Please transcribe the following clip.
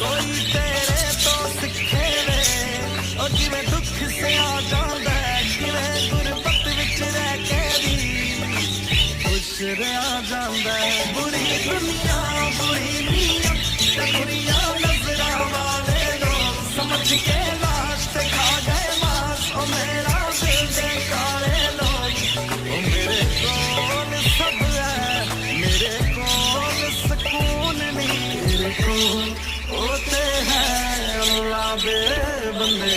कोई तेरे तो सिखे वे ओ जिवें दुख से आ जांदा है किवें गुरबत विच रह के भी खुश रहा जांदा है बुरी दुनिया बुरी नीयत ते बुरियां नजरां वाले लोग समझ के लाश ते खा गए मास ओ मेरा दिल दे काले लोग ओ मेरे कोल सब है मेरे कोल सुकून नहीं मेरे कोल होते हैं अल्लाह दे बंदे